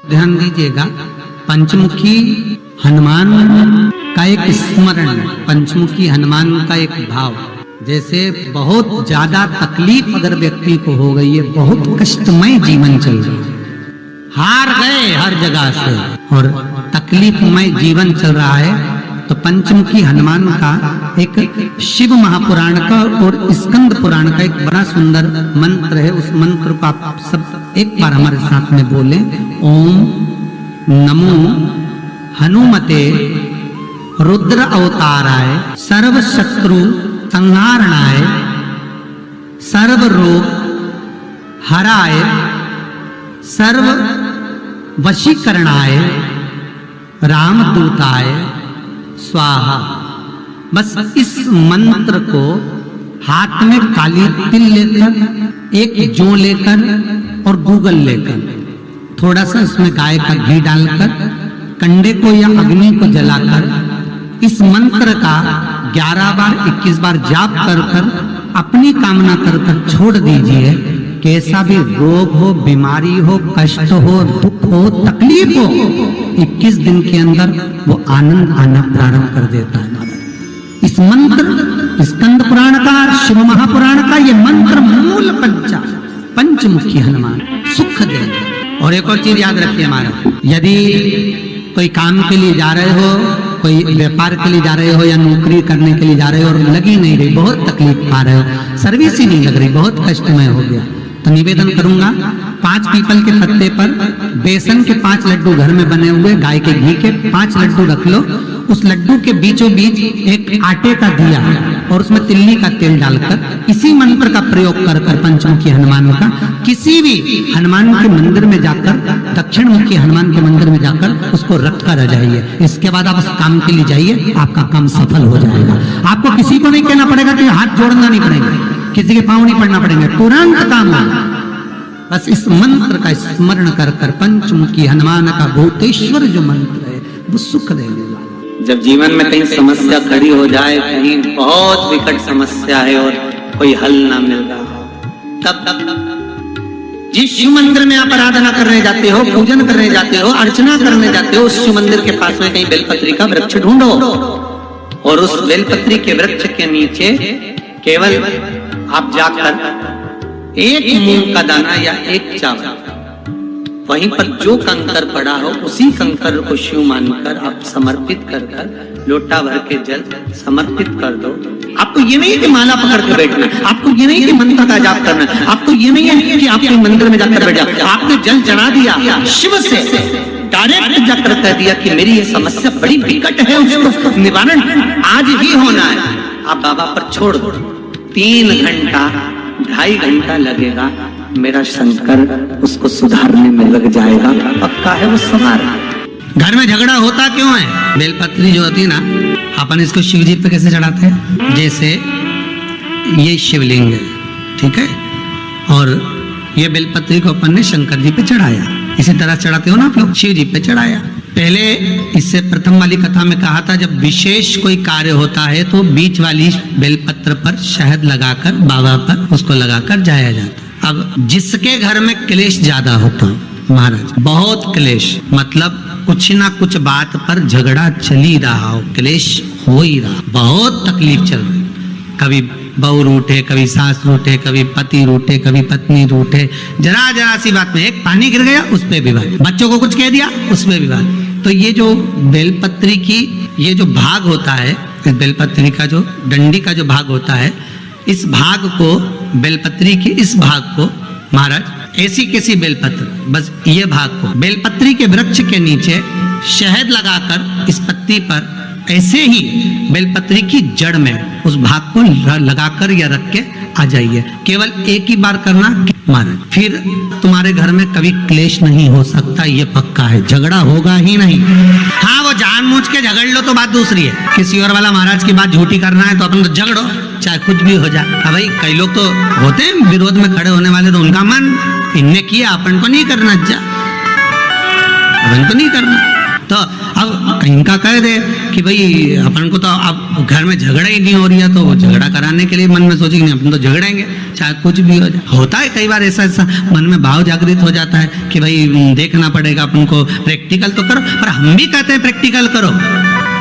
ध्यान दीजिएगा, पंचमुखी हनुमान का एक स्मरण, पंचमुखी हनुमान का एक भाव। जैसे बहुत ज्यादा तकलीफ अगर व्यक्ति को हो गई है, बहुत कष्टमय जीवन चल रहा है, हार गए हर जगह से और तकलीफमय जीवन चल रहा है, तो पंचमुखी हनुमान का एक शिव महापुराण का और स्कंद पुराण का एक बड़ा सुंदर मंत्र है। उस मंत्र को आप सब एक बार हमारे साथ में बोले। ओम नमो हनुमते रुद्र अवताराय सर्व शत्रु संहारणाय सर्व रोग हराय सर्व वशीकरणाय रामदूताय स्वाहा। बस इस मंत्र को हाथ में काली तिल लेकर, एक जौ लेकर और गूगल लेकर, थोड़ा सा इसमें गाय का घी डालकर, कंडे को या अग्नि को जलाकर इस मंत्र का 11 बार 21 बार जाप कर कर अपनी कामना कर कर छोड़ दीजिए। कैसा भी रोग हो, बीमारी हो, कष्ट हो, दुख हो, तकलीफ हो, 21 दिन के अंदर वो आनंद आना प्रारंभ कर देता है। इस मंत्र स्कंद पुराण का, शिव महापुराण का ये मंत्र मूल पंचमुखी हनुमान सुख देगा। और एक और चीज याद रखिए हमारा, यदि कोई काम के लिए जा रहे हो, कोई व्यापार के लिए जा रहे हो या नौकरी करने के लिए जा रहे हो और लगी नहीं रही, बहुत तकलीफ पा रहे हो, सर्विस ही नहीं लग रही, बहुत कष्टमय हो गया, तो निवेदन करूंगा 5 पीपल के पत्ते पर बेसन के 5 लड्डू घर में बने हुए, गाय के घी के 5 लड्डू रख लो, उस लड्डू के बीचों बीच एक आटे का दिया और उसमें तिल्ली का तेल डालकर इसी मंत्र का प्रयोग कर कर पंचमुखी हनुमान का किसी भी हनुमान के मंदिर में जाकर, दक्षिण मुखी हनुमान के मंदिर में जाकर उसको रख कर आ जाइए। इसके बाद आप उस काम के लिए जाइए, आपका काम सफल हो जाएगा। आपको किसी को नहीं कहना पड़ेगा कि हाथ जोड़ना नहीं पड़ेगा, किसी के पांव नहीं पड़ना पड़ेंगे, तुरंत काम होगा। बस इस मंत्र का स्मरण कर कर पंचमुखी हनुमान का भूतेश्वर जो मंत्र है वो सुख देने वाला। जब जीवन में कहीं समस्या खड़ी हो जाए, कहीं बहुत विकट समस्या है और कोई हल ना मिल रहा हो, तब जिस शिव मंदिर में आप आराधना करने जाते हो, पूजन करने जाते हो, अर्चना करने जाते हो, उस शिव मंदिर के पास में कहीं बेलपत्री का वृक्ष ढूंढो और उस बेलपत्री के वृक्ष के नीचे केवल आप जाकर एक मूंग का दाना या एक चावल, वहीं पर जो कंकर पड़ा हो उसी कंकर को शिव मानकर आप समर्पित कर कर लोटा भर के जल समर्पित कर दो। आपको ये नहीं कि माला पकड़ के बैठना, आपको ये नहीं कि मंत्र का जाप करना, आपको ये नहीं है कि आपके मंदिर में जाकर बैठ जाओ। आपने जल चढ़ा दिया, शिव से डायरेक्ट जाकर कह दिया कि मेरी ये समस्या बड़ी विकट है, उसको निवारण आज ही होना है। आप बाबा पर छोड़ दो, 3 घंटा 2.5 घंटा लगेगा, मेरा शंकर उसको सुधारने में लग जाएगा, पक्का है वो संभाल। घर में झगड़ा होता क्यों है? बेलपत्री जो होती ना, अपन इसको शिव जी पे कैसे चढ़ाते हैं? जैसे ये शिवलिंग है, ठीक है, और ये बेलपत्री को अपन ने शंकर जी पे चढ़ाया, इसी तरह चढ़ाते हो ना आप लोग, शिव जी पे चढ़ाया। पहले इससे प्रथम वाली कथा में कहा था, जब विशेष कोई कार्य होता है तो बीच वाली बेलपत्र पर शहद लगाकर बाबा पर उसको लगाकर जाया जाता। अब जिसके घर में क्लेश ज्यादा होता महाराज, बहुत क्लेश, मतलब कुछ ना कुछ बात पर झगड़ा चल ही रहा हो, क्लेश हो ही रहा, बहुत तकलीफ चल रही, कभी बहू रूठे, कभी सास रूठे, कभी पति रूठे, कभी पत्नी रूठे, जरा सी बात में एक पानी गिर गया उस पे विवाद, बच्चों को कुछ कह दिया उसमें विवाद। तो ये जो बेलपत्री की ये जो भाग होता है, इस बेलपत्री का जो डंडी का जो भाग होता है, इस भाग को, बेलपत्री की इस भाग को महाराज ऐसी कैसी बेलपत्र, बस ये भाग को बेलपत्री के वृक्ष के नीचे शहद लगाकर इस पत्ती पर ऐसे ही बेलपत्री की जड़ में उस भाग को लगाकर या रख के आ जाइए। केवल एक ही बार करना महाराज, फिर तुम्हारे घर में कभी क्लेश नहीं हो सकता, ये पक्का है, झगड़ा होगा ही नहीं। हाँ, वो जानबूझ के झगड़ लो तो बात दूसरी है, किसी और वाला महाराज की बात झूठी करना है तो अपन तो झगड़ो, चाहे कुछ भी हो जाए। अब भाई कई लोग तो होते हैं विरोध में खड़े होने वाले, तो उनका मन इनने किया अपन को नहीं करना, अपन को नहीं करना। तो अब कहीं का कह दे कि भाई अपन को तो अब घर में झगड़ा ही नहीं हो रही है, तो वो झगड़ा कराने के लिए मन में सोचे कि नहीं अपन तो झगड़ेंगे, चाहे कुछ भी हो जाए। होता है कई बार ऐसा ऐसा मन में भाव जागृत हो जाता है कि भाई देखना पड़ेगा अपन को, प्रैक्टिकल तो करो, पर हम भी कहते हैं प्रैक्टिकल करो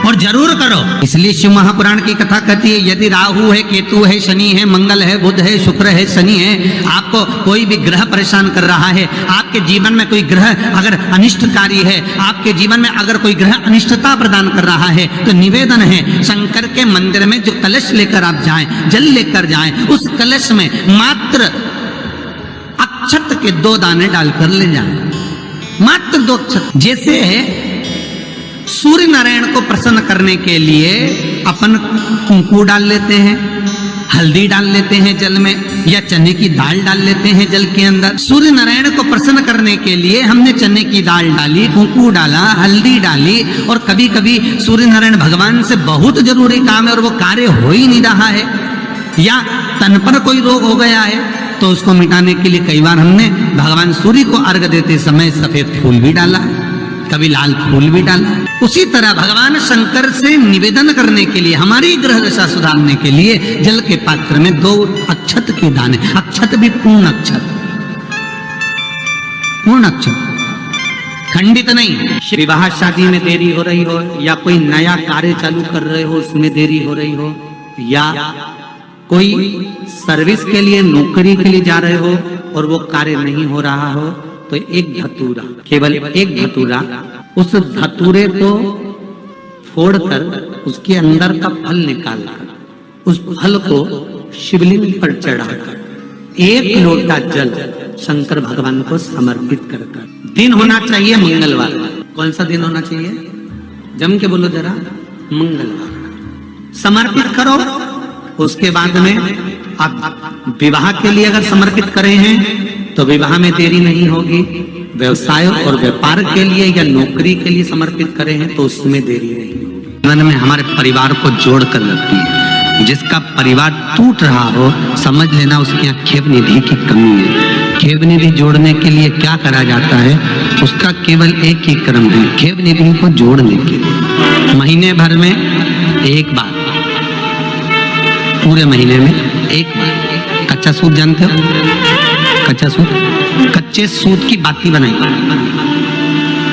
और जरूर करो। इसलिए शिव महापुराण की कथा कहती है, यदि राहु है, केतु है, शनि है, मंगल है, बुध है, शुक्र है, शनि है, आपको कोई भी ग्रह परेशान कर रहा है, आपके जीवन में कोई ग्रह अगर अनिष्टकारी है, आपके जीवन में अगर कोई ग्रह अनिष्टता प्रदान कर रहा है, तो निवेदन है शंकर के मंदिर में जो कलश लेकर आप जाएं, जल लेकर जाएं, उस कलश में मात्र अक्षत के 2 दाने डालकर ले जाएं, मात्र 2 अक्षत। जैसे सूर्य नारायण को प्रसन्न करने के लिए अपन कुंकू डाल लेते हैं, हल्दी डाल लेते हैं जल में, या चने की दाल डाल लेते हैं जल के अंदर। सूर्य नारायण को प्रसन्न करने के लिए हमने चने की दाल डाली, कुंकू डाला, हल्दी डाली, और कभी कभी सूर्य नारायण भगवान से बहुत जरूरी काम है और वो कार्य हो ही नहीं रहा है, या तन पर कोई रोग हो गया है, तो उसको मिटाने के लिए कई बार हमने भगवान सूर्य को अर्घ देते समय सफेद फूल भी डाला, कभी लाल फूल भी डाला। उसी तरह भगवान शंकर से निवेदन करने के लिए, हमारी ग्रह दशा सुधारने के लिए जल के पात्र में 2 अक्षत के दाने, अक्षत भी पूर्ण अक्षत, पूर्ण अक्षत, खंडित नहीं। विवाह शादी में देरी हो रही हो, या कोई नया कार्य चालू कर रहे हो उसमें देरी हो रही हो, या कोई सर्विस के लिए, नौकरी के लिए जा रहे हो और वो कार्य नहीं हो रहा हो, तो एक धतूरा, केवल एक धतूरा, उस धतूरे को फोड़कर उसके अंदर का फल निकालकर उस फल को शिवलिंग पर चढ़ाकर 1 लोटा जल शंकर भगवान को समर्पित कर। दिन होना चाहिए मंगलवार। कौन सा दिन होना चाहिए? जम के बोलो जरा, मंगलवार समर्पित करो। उसके बाद में आप विवाह के लिए अगर समर्पित करे हैं तो विवाह में देरी नहीं होगी। व्यवसाय और व्यापार के लिए या नौकरी के लिए समर्पित करे हैं तो उसमें देरी नहीं होगी। जीवन में हमारे परिवार को जोड़ कर रखती है। जिसका परिवार टूट रहा हो, समझ लेना उसके यहाँ खेव निधि की कमी है। खेव निधि जोड़ने के लिए क्या करा जाता है? उसका केवल एक ही क्रम है, खेव निधि को जोड़ने के लिए महीने भर में एक बार, पूरे महीने में एक बार। कच्चा सूत जानते हो? कच्चा सूत, कच्चे सूत की बाती बनाई।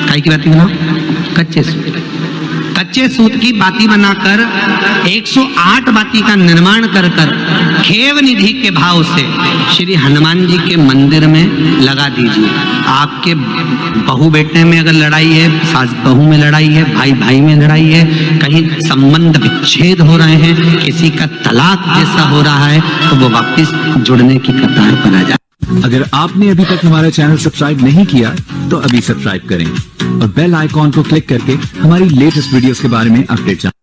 काय की बाती बनाओ? कच्चे सूत, कच्चे सूत की बाती बनाकर 108 बाती का निर्माण कर खेव निधि के भाव से श्री हनुमान जी के मंदिर में लगा दीजिए। आपके बहू बेटे में अगर लड़ाई है, सास बहू में लड़ाई है, भाई भाई में लड़ाई है, कहीं संबंध विच्छेद हो रहे हैं, किसी का तलाक जैसा हो रहा है, तो वो वापस जुड़ने की कतार पर आ जाए। अगर आपने अभी तक हमारा चैनल सब्सक्राइब नहीं किया तो अभी सब्सक्राइब करें और बेल आइकॉन को क्लिक करके हमारी लेटेस्ट वीडियोस के बारे में अपडेट जानें।